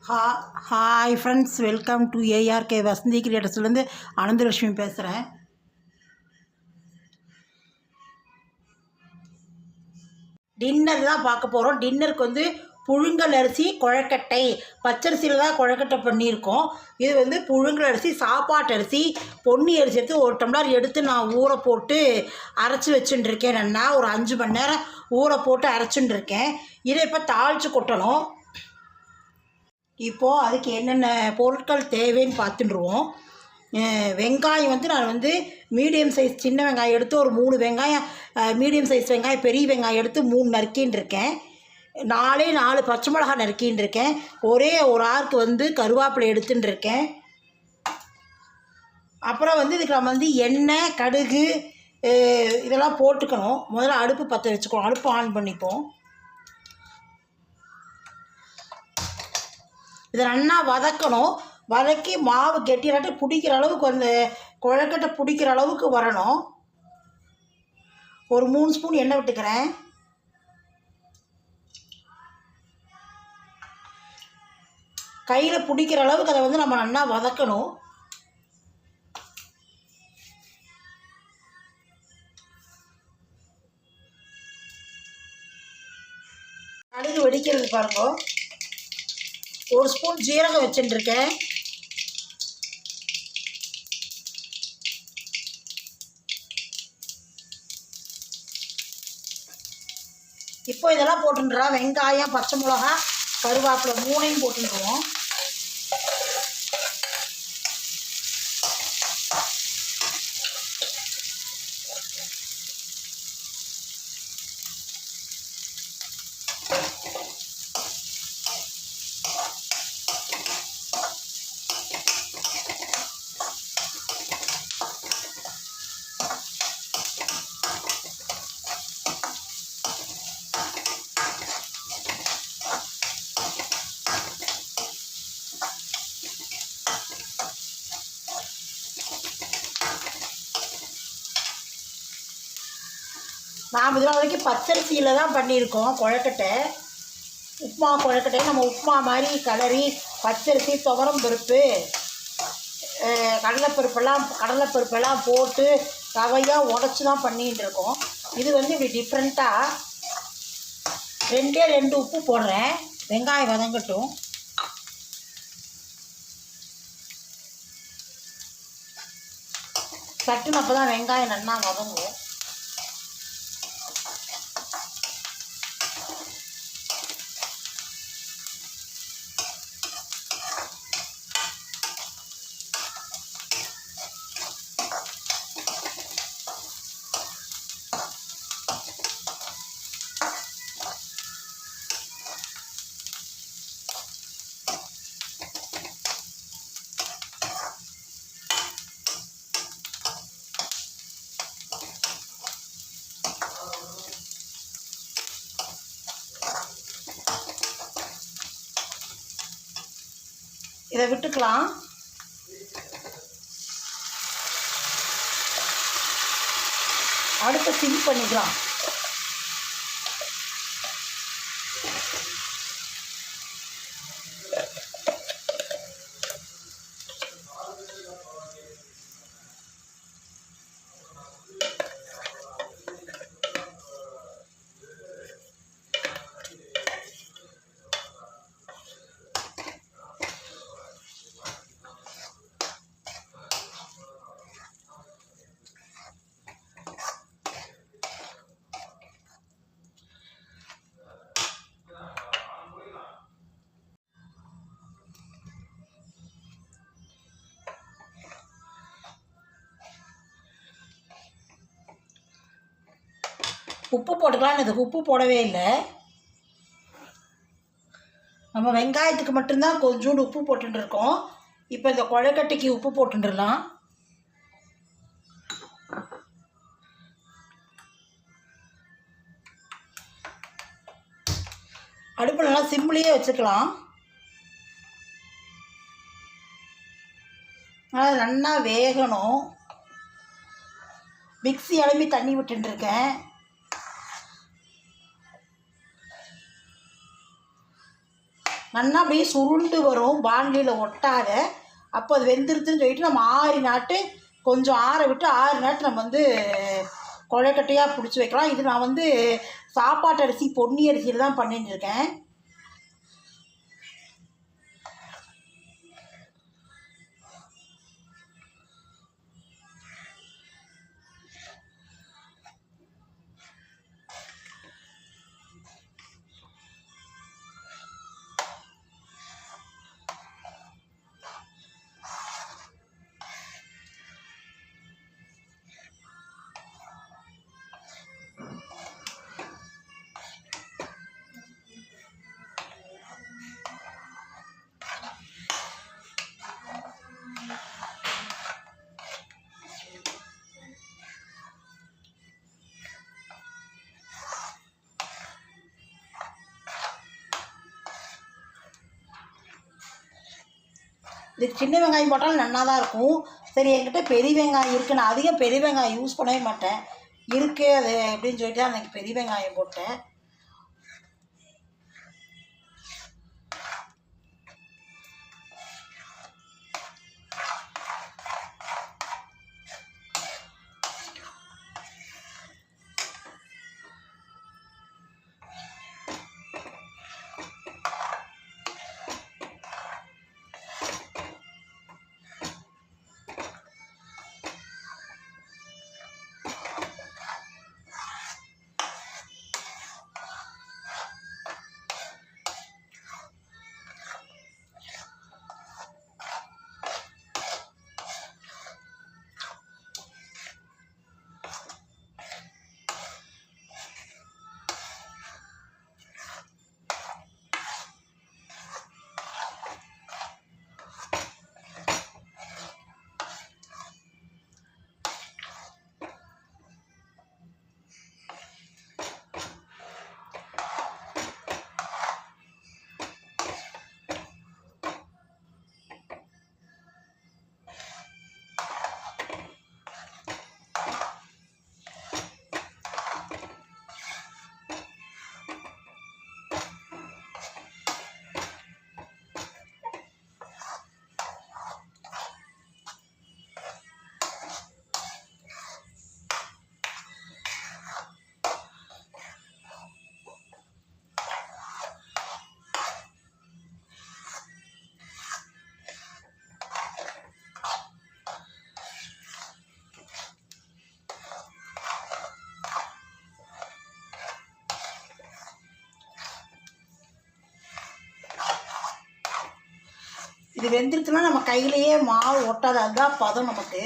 Hi friends, welcome to ARK Vasanthi கிரியேட்டர்ஸ்லேருந்து அனந்தலட்சுமி பேசுகிறேன். Dinner தான் பார்க்க போகிறோம். டின்னருக்கு புழுங்கல் அரிசி குழக்கட்டை, பச்சரிசியில் தான் குழக்கட்டை பண்ணியிருக்கோம். இது புழுங்கல் அரிசி, சாப்பாட்டு அரிசி, பொன்னி அரிசி எடுத்து ஒரு டம்ளர் எடுத்து நான் ஊற போட்டு அரைச்சி வச்சுட்டுருக்கேன். நல்லா ஒரு 5 மணி நேரம் ஊற போட்டு அரைச்சுட்டுருக்கேன். இதை இப்போ தாளித்து கொட்டணும். இப்போது அதுக்கு என்னென்ன பொருட்கள் தேவைன்னு பார்த்துட்டுருவோம். வெங்காயம் நான் மீடியம் சைஸ் சின்ன வெங்காயம் எடுத்து ஒரு 3 வெங்காயம், மீடியம் சைஸ் வெங்காயம், பெரிய வெங்காயம் எடுத்து 3 நறுக்கின்னு இருக்கேன். 4 பச்சை மிளகாய் நறுக்கின்னு இருக்கேன். ஒரே ஒரு ஆறுக்கு கருவேப்பிலை எடுத்துன்னு இருக்கேன். அப்புறம் இதுக்கு நம்ம எண்ணெய், கடுகு இதெல்லாம் போட்டுக்கணும். முதல்ல அடுப்பு பற்ற வச்சுக்கணும். அடுப்பு ஆன் பண்ணிப்போம். இதை நல்லா வதக்கணும். வதக்கி மாவு கெட்டியாட்டு பிடிக்கிற அளவுக்கு குழக்கட்டை பிடிக்கிற அளவுக்கு வரணும். ஒரு 3 ஸ்பூன் எண்ணெய் விட்டுக்கிறேன். கையில் பிடிக்கிற அளவுக்கு அதை நம்ம நல்லா வதக்கணும். கடுகு வெடிக்கிறது பாருங்க. 1 ஸ்பூன் ஜீரகம் வச்சுட்டுருக்கேன். இப்போ இதெல்லாம் போட்டுன்றோம். வெங்காயம், பச்சை மிளகா, கருவேப்பிலை 3ஐயும் போட்டுருவோம். நாம் இதில் வரைக்கும் பச்சரிசியில் தான் பண்ணியிருக்கோம் குழக்கட்டை. உப்புமா குழக்கட்டை நம்ம உப்புமா மாதிரி கலரி பச்சரிசி, துவரம் பருப்பு, கடலைப்பருப்பெல்லாம் போட்டு ரவையாக உடச்சி தான் பண்ணிகிட்டு இருக்கோம். இது இப்படி டிஃப்ரெண்ட்டாக 2 உப்பு போடுறேன். வெங்காயம் வதங்கட்டும். சட்டுன்னு அப்போ தான் வெங்காயம் நல்லா வதங்கும். இதை விட்டுக்கலாம். அடுப்பை சிம் பண்ணிக்கலாம். உப்பு போட்டுக்கலாம். இதுக்கு உப்பு போடவே இல்லை. நம்ம வெங்காயத்துக்கு மட்டும்தான் கொஞ்சோண்டு உப்பு போட்டுருக்கோம். இப்போ இந்த குழக்கட்டைக்கு உப்பு போட்டுடலாம். அடுப்பு நல்லா சிம்லேயே வச்சுக்கலாம். அது நல்லா வேகணும். மிக்ஸி அலம்பி தண்ணி விட்டுருக்கேன். நல்லா அப்படியே சுருண்டு வரும், பாண்டியில் ஒட்டாத. அப்போ அது வெந்துருச்சுன்னு சொல்லிட்டு நம்ம ஆறினாட்டு கொஞ்சம் ஆற விட்டு ஆறினாட்டு நம்ம வந்து கொழைக்கட்டையாக பிடிச்சி வைக்கலாம். இது நான் வந்து சாப்பாட்டு அரிசி பொன்னி அரிசியில் தான் பண்ணிட்டு இருக்கேன். இதுக்கு சின்ன வெங்காயம் போட்டாலும் நல்லா தான் இருக்கும். சரி, என்கிட்ட பெரிய வெங்காயம் இருக்குது, நான் அதிகம் பெரிய வெங்காயம் யூஸ் பண்ணவே மாட்டேன், இருக்குது அது அப்படின்னு சொல்லிட்டு அன்றைக்கி பெரிய வெங்காயம் போட்டேன். இது வெந்துருச்சுன்னா நம்ம கையிலேயே மாவு ஒட்டாது, அதுதான் பதம் நமக்கு.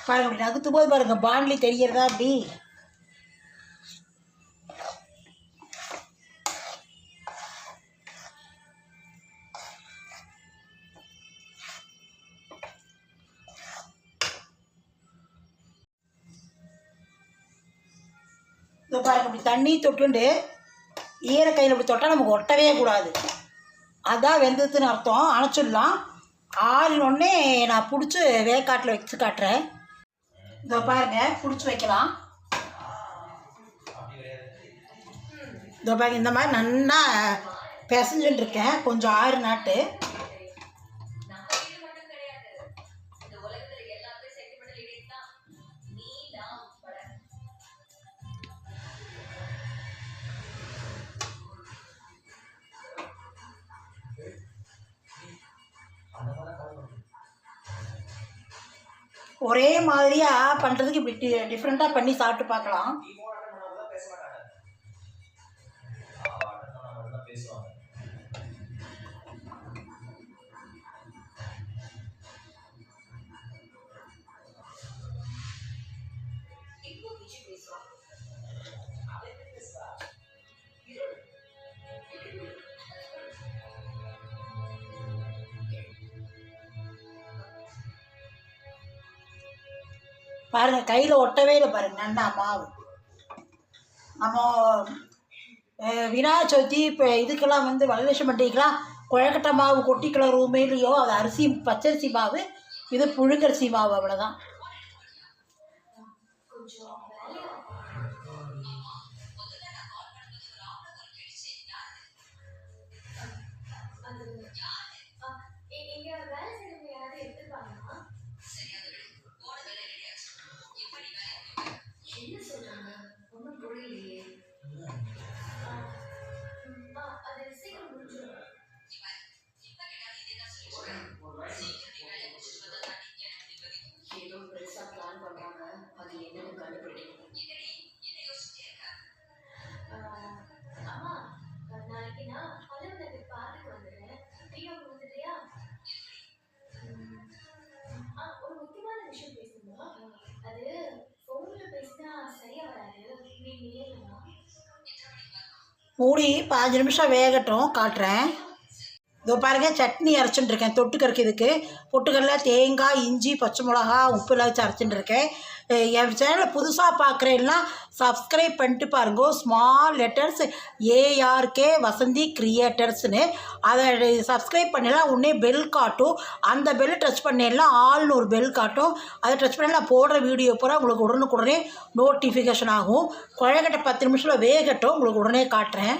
பாருங்க, அப்படி நகுத்து போது பாருங்கள் பாண்ட்லி தெரிகிறதா அப்படி. இதை பாருங்க, அப்படி தண்ணி தொட்டுண்டு ஈரக்கையில் அப்படி தொட்டால் நமக்கு ஒட்டவே கூடாது, அதான் வெந்ததுன்னு அர்த்தம். அணைச்சிடலாம். ஆறினொடனே நான் பிடிச்சி வேக்காட்டில் வச்சு காட்டுறேன். இதோ பாருங்க, பிடிச்சி வைக்கலாம். இதோ பாருங்க, இந்த மாதிரி நல்லா பிசைஞ்சுட்டு இருக்கேன், கொஞ்சம் ஆறு நாட்டு. ஒரே மாதிரியாக பண்ணுறதுக்கு இப்படி டிஃப்ரெண்ட்டாக பண்ணி சாப்பிட்டு பார்க்கலாம். பாருங்கள் கையில் ஒட்டவே இல்லை பாருங்கள் நல்லா மாவு. நம்ம விநாயகர் சதுர்த்தி இப்போ இதுக்கெல்லாம் வந்து வரலட்சுமி பண்டிகைக்கெலாம் கொழக்கட்டை மாவு கொட்டிக்கிற ரூமே இல்லையோ அது அரிசி பச்சரிசி மாவு, இது புழுங்கரிசி மாவு, அவ்வளோதான். மூடி 5 நிமிஷம் வேகட்டும், காட்டுறேன். இதோ பாருங்கள் சட்னி அரைச்சிட்டு இருக்கேன் தொட்டுக்கறக்கு. இதுக்கு பொட்டுக்கடலை, தேங்காய், இஞ்சி, பச்சை மிளகா, உப்புலாம் வச்சு அரைச்சிட்டு இருக்கேன். என் சேனலை புதுசாக பார்க்குறேன்னா சப்ஸ்கிரைப் பண்ணிட்டு பாருங்க. ஸ்மால் லெட்டர்ஸ் ARK வசந்தி கிரியேட்டர்ஸ்னு அதை சப்ஸ்கிரைப் பண்ணலாம். உடனே பெல் காட்டும். அந்த பெல் டச் பண்ணலாம் ஆல்னு ஒரு பெல் காட்டும். அதை டச் பண்ணலாம் போடுற வீடியோ பூரா உங்களுக்கு உடனுக்குடனே நோட்டிஃபிகேஷன் ஆகும். கொழக்கட்டை 10 நிமிஷத்தில் வேகட்டும், உங்களுக்கு உடனே காட்டுறேன்.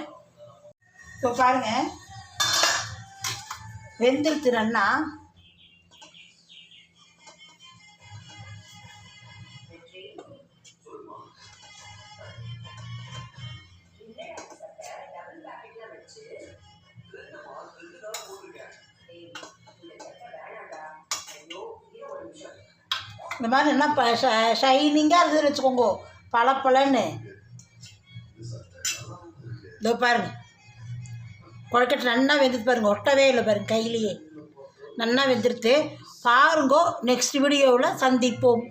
இப்போ பாருங்கள் வெந்துருத்து நல்லா. இந்த மாதிரி என்ன ஷைனிங்காக இருந்ததுன்னு வச்சுக்கோங்க, பளபளன்னு. இதோ பாருங்க கொழக்கட்டை நல்லா வெந்துட்டு பாருங்கள், ஒட்டவே இல்லை பாருங்கள், கையிலேயே நல்லா வெந்துடுத்து பாருங்கோ. நெக்ஸ்ட் வீடியோவில் சந்திப்போம்.